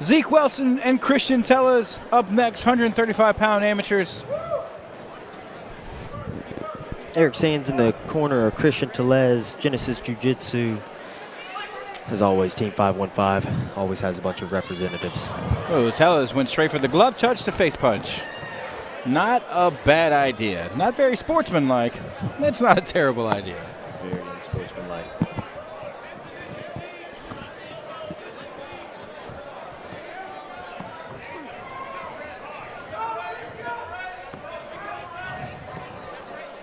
Zeke Wilson and Christian Tellez up next, 135-pound amateurs. Eric Sands in the corner of Christian Tellez, Genesis Jiu-Jitsu. As always, Team 515 always has a bunch of representatives. Oh, Tellez went straight for the glove touch to face punch. Not a bad idea. Not very sportsmanlike. That's not a terrible idea. Very unsportsmanlike.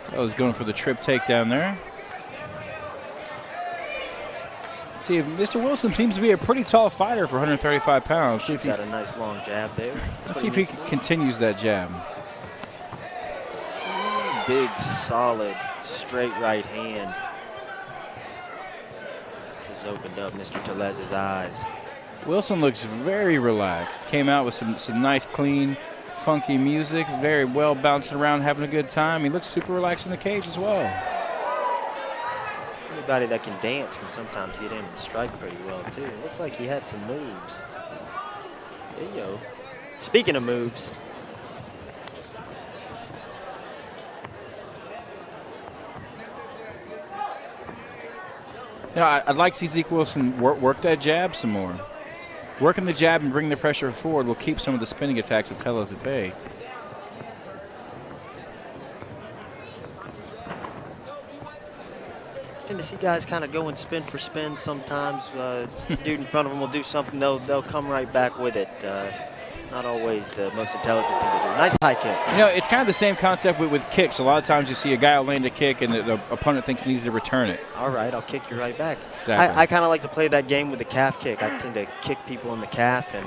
Tellez going for the trip takedown there. See, Mr. Wilson seems to be a pretty tall fighter for 135 pounds. See if he's got a nice long jab there. Let's see if he continues that jab. Big, solid, straight right hand. Just opened up Mr. Tellez's eyes. Wilson looks very relaxed. Came out with some nice, clean, funky music. Very well bouncing around, having a good time. He looks super relaxed in the cage as well. Anybody that can dance can sometimes get in and strike pretty well, too. It looked like he had some moves. There you go. Speaking of moves. Now, I'd like to see Zeke Wilson work that jab some more. Working the jab and bringing the pressure forward will keep some of the spinning attacks of Tellez at bay. And to see guys kind of go and spin for spin sometimes. Dude in front of them will do something, they'll come right back with it. Not always the most intelligent thing to do. Nice high kick. You know, it's kind of the same concept with kicks. A lot of times you see a guy will land a kick and the opponent thinks he needs to return it. All right, I'll kick you right back. Exactly. I kind of like to play that game with the calf kick. I tend to kick people in the calf, and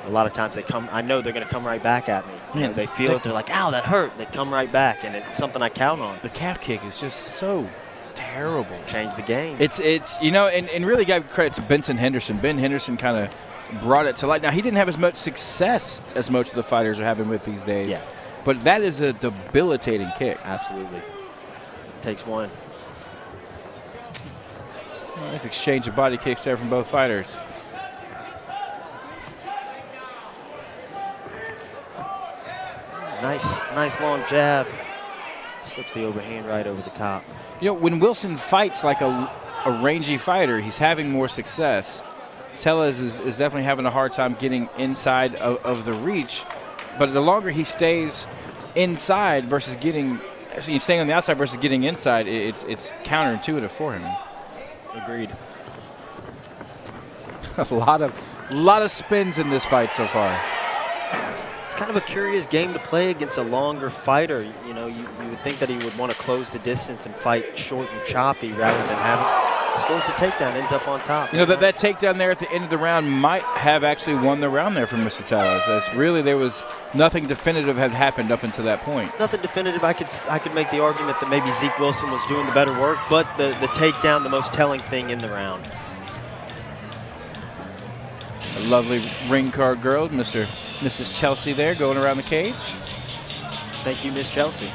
a lot of times they come. I know they're going to come right back at me. You know, they feel it. They're like, "Ow, that hurt." They come right back, and it's something I count on. The calf kick is just so terrible. Change the game. It's you know, and really got credit to Benson Henderson. Ben Henderson kind of brought it to light. Now, he didn't have as much success as most of the fighters are having with these days. Yeah. But that is a debilitating kick. Absolutely. Takes one. Nice exchange of body kicks there from both fighters. Nice long jab. Slips the overhand right over the top. You know, when Wilson fights like a rangy fighter, he's having more success. Tellez is definitely having a hard time getting inside of the reach, but the longer he stays inside versus staying on the outside versus getting inside, it's counterintuitive for him. Agreed. A lot of spins in this fight so far. It's kind of a curious game to play against a longer fighter. You know, you would think that he would want to close the distance and fight short and choppy rather than having. Scores the takedown, ends up on top. You know, that takedown there at the end of the round might have actually won the round there from Mr. Tellez. As really there was nothing definitive had happened up until that point. Nothing definitive. I could make the argument that maybe Zeke Wilson was doing the better work, but the takedown, the most telling thing in the round. A lovely ring card girl, Mrs. Chelsea there going around the cage. Thank you, Miss Chelsea.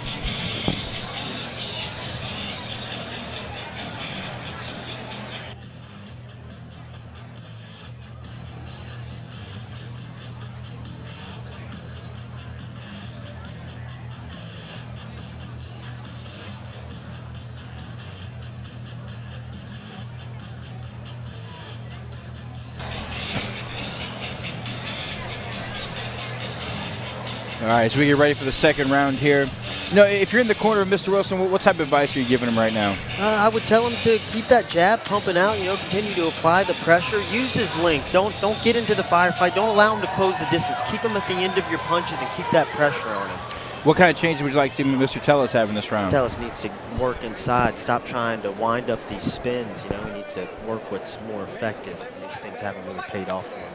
All right, so we get ready for the second round here. You know, if you're in the corner of Mr. Wilson, what type of advice are you giving him right now? I would tell him to keep that jab pumping out, you know, continue to apply the pressure. Use his length. Don't get into the firefight. Don't allow him to close the distance. Keep him at the end of your punches and keep that pressure on him. What kind of change would you like to see Mr. Tellez have in this round? Tellez needs to work inside. Stop trying to wind up these spins. You know, he needs to work what's more effective. These things haven't really paid off for him.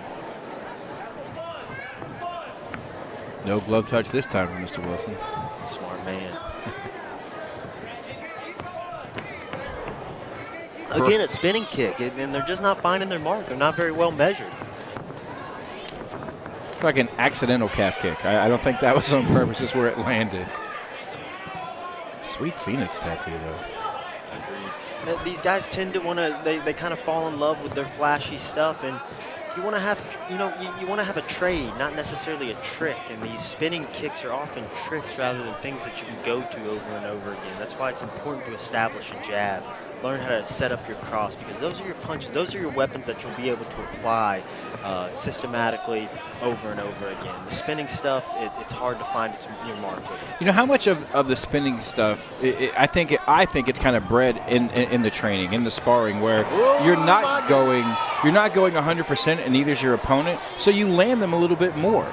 No glove touch this time from Mr. Wilson. Smart man. Again, a spinning kick, and they're just not finding their mark. They're not very well measured. Like an accidental calf kick. I don't think that was on purpose, just where it landed. Sweet Phoenix tattoo, though. Agreed. These guys tend to want to, they kind of fall in love with their flashy stuff, and you want to have, you want to have a trade, not necessarily a trick. And these spinning kicks are often tricks rather than things that you can go to over and over again. That's why it's important to establish a jab. Learn how to set up your cross, because those are your punches. Those are your weapons that you'll be able to apply systematically over and over again. The spinning stuff, it's hard to find your mark with it. You know, how much of the spinning stuff, I think it's kind of bred in the training, in the sparring, where you're not going 100%, and neither's your opponent, so you land them a little bit more.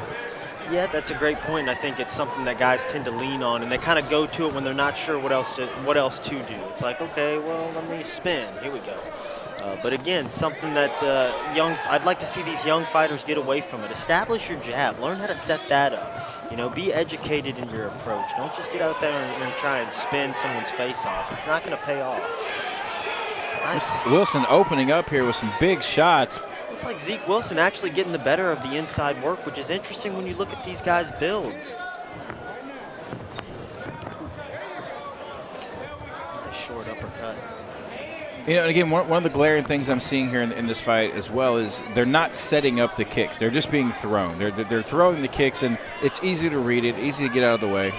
Yeah, that's a great point. I think it's something that guys tend to lean on, and they kind of go to it when they're not sure what else to do. It's like, okay, well, let me spin. Here we go. But again, something that I'd like to see these young fighters get away from it. Establish your jab. Learn how to set that up. You know, be educated in your approach. Don't just get out there and try and spin someone's face off. It's not going to pay off. Nice. Wilson opening up here with some big shots. Looks like Zeke Wilson actually getting the better of the inside work, which is interesting when you look at these guys' builds. Nice short uppercut. You know, and again, one of the glaring things I'm seeing here in this fight as well is they're not setting up the kicks. They're just being thrown. They're throwing the kicks, and it's easy to read it, easy to get out of the way.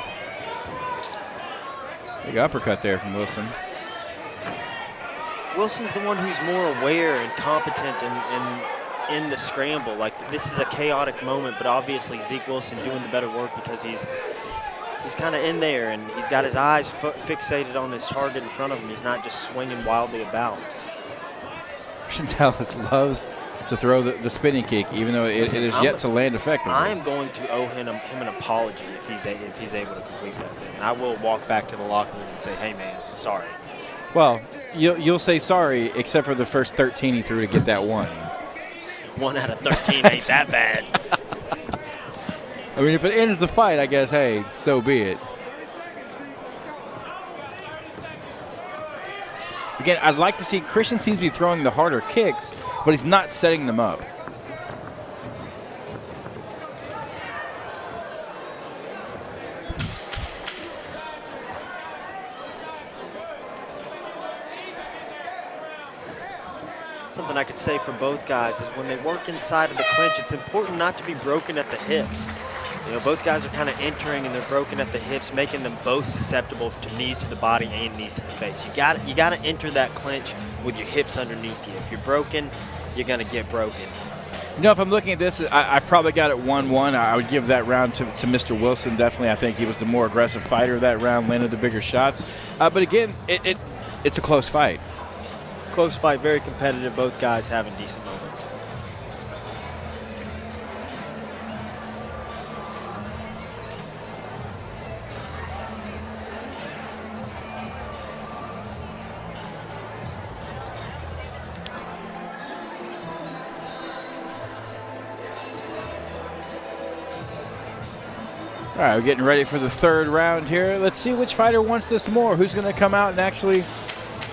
Big uppercut there from Wilson. Wilson's the one who's more aware and competent in the scramble. Like, this is a chaotic moment, but obviously Zeke Wilson doing the better work because he's kind of in there, and he's got his eyes fixated on his target in front of him. He's not just swinging wildly about. Tellez loves to throw the spinning kick, even though it is yet to land effectively. I'm going to owe him an apology if he's able to complete that thing. I will walk back to the locker room and say, hey, man, sorry. Well, you'll say sorry, except for the first 13 he threw to get that one. 1 out of 13 ain't that bad. I mean, if it ends the fight, I guess, hey, so be it. Again, I'd like to see Christian seems to be throwing the harder kicks, but he's not setting them up. Something I could say for both guys is when they work inside of the clinch, it's important not to be broken at the hips. You know, both guys are kind of entering and they're broken at the hips, making them both susceptible to knees to the body and knees to the face. You got to enter that clinch with your hips underneath you. If you're broken, you're going to get broken. You know, if I'm looking at this, I've probably got it 1-1. I would give that round to Mr. Wilson. Definitely, I think he was the more aggressive fighter that round, landed the bigger shots. But again, it's a close fight. Close fight, very competitive. Both guys having decent moments. All right, we're getting ready for the third round here. Let's see which fighter wants this more. Who's going to come out and actually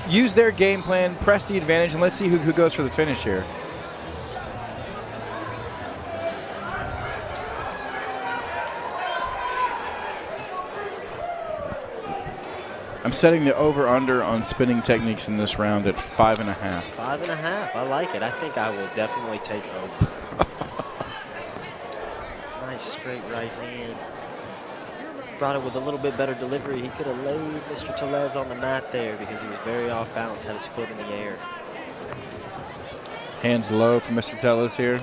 use their game plan, press the advantage, and let's see who goes for the finish here. I'm setting the over-under on spinning techniques in this round at 5.5. 5.5. I like it. I think I will definitely take over. Nice straight right hand. Brought it with a little bit better delivery. He could have laid Mr. Tellez on the mat there because he was very off balance, had his foot in the air. Hands low for Mr. Tellez here.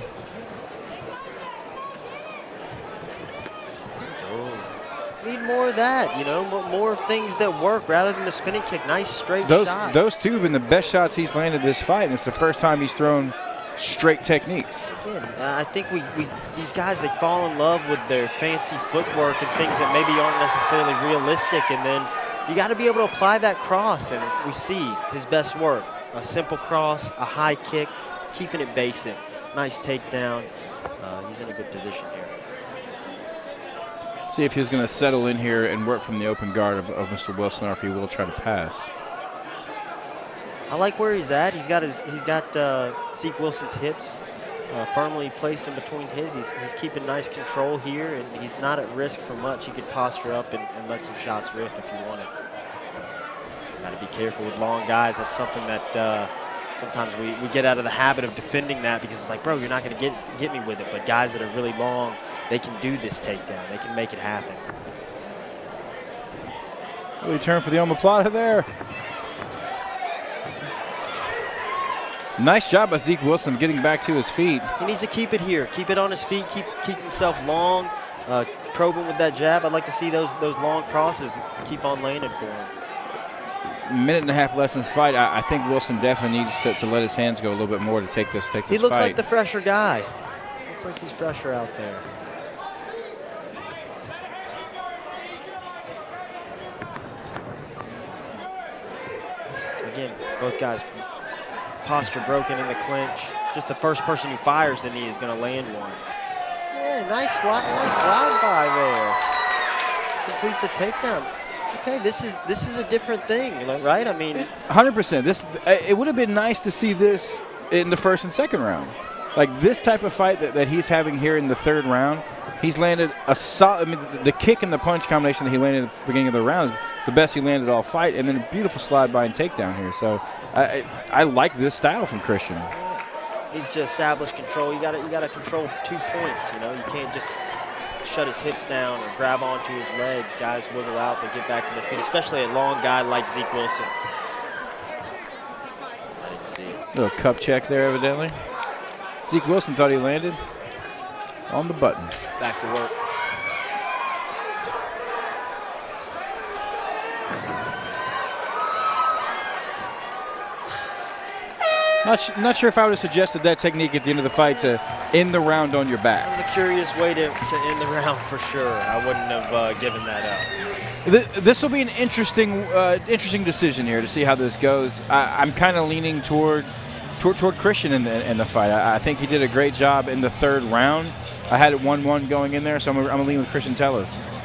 Need more of that, you know, more of things that work rather than the spinning kick. Nice straight shot. Those two have been the best shots he's landed this fight, and it's the first time he's thrown straight techniques. Again, I think these guys, they fall in love with their fancy footwork and things that maybe aren't necessarily realistic, and then you got to be able to apply that cross, and we see his best work. A simple cross, a high kick, keeping it basic. Nice takedown. He's in a good position here. See if he's going to settle in here and work from the open guard of Mr. Wilson, or if he will try to pass. I like where he's at. He's got Zeke Wilson's hips firmly placed in between his. He's keeping nice control here, and he's not at risk for much. He could posture up and let some shots rip if he wanted. Got to be careful with long guys. That's something that Sometimes we get out of the habit of defending that because it's like, bro, you're not going to get me with it. But guys that are really long, they can do this takedown. They can make it happen. Really turn for the omoplata there. Nice job by Zeke Wilson getting back to his feet. He needs to keep it here. Keep it on his feet. Keep himself long. Probe him with that jab. I'd like to see those long crosses keep on landing for him. Minute and a half less in this fight. I think Wilson definitely needs to let his hands go a little bit more to take this fight. He looks like the fresher guy. Looks like he's fresher out there. Again, both guys posture broken in the clinch. Just the first person who fires the knee is going to land one. Yeah, nice slap, nice glide by there. Completes a takedown. Okay, this is a different thing, right? I mean, 100%. It would have been nice to see this in the first and second round. Like this type of fight that he's having here in the third round, he's landed a solid. I mean, the kick and the punch combination that he landed at the beginning of the round, the best he landed all fight, and then a beautiful slide by and takedown here. So I like this style from Christian. Needs to establish control. You got to control 2 points. You know, you can't just shut his hips down or grab onto his legs. Guys wiggle out, they get back to the feet, especially a long guy like Zeke Wilson. I didn't see it. Little cup check there, evidently. Zeke Wilson thought he landed on the button. Back to work. Not sure if I would have suggested that technique at the end of the fight to end the round on your back. That was a curious way to end the round for sure. I wouldn't have given that up. This will be an interesting decision here to see how this goes. I'm kind of leaning toward Christian in the fight. I think he did a great job in the third round. I had it 1-1 going in there, so I'm going to lean with Christian Tellez.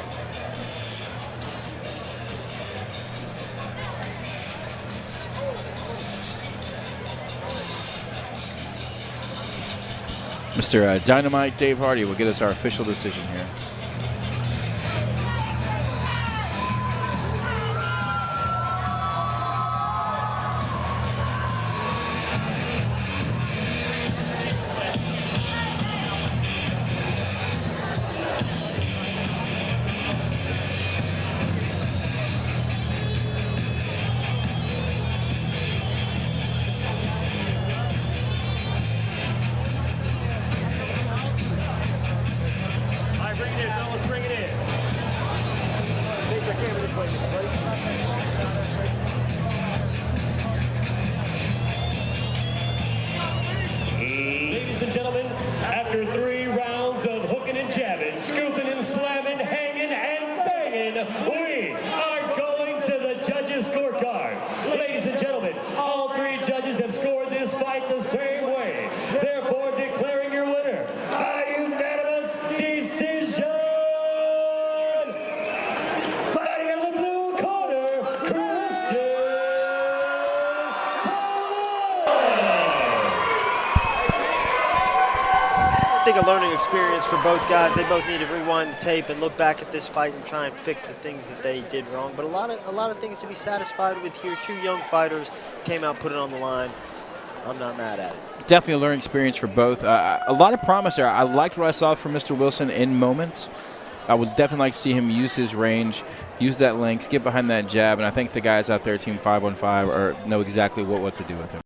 Mr. Dynamite Dave Hardy will get us our official decision here. Ladies and gentlemen, after 3 rounds of hooking and jabbing, scooping and slamming, hanging and banging, we are going to the judges' scorecard. Ladies and gentlemen, all 3 judges have scored this fight the same way. Therefore, declaring your winner by unanimous decision. Fighting in the blue corner, Christian Tellez. I think a learning experience for both guys. They both need to rewind the tape and look back at this fight and try and fix the things that they did wrong. But a lot of things to be satisfied with here. 2 young fighters came out, put it on the line. I'm not mad at it. Definitely a learning experience for both. A lot of promise there. I liked what I saw from Mr. Wilson in moments. I would definitely like to see him use his range, use that length, get behind that jab, and I think the guys out there, Team 515, know exactly what to do with him.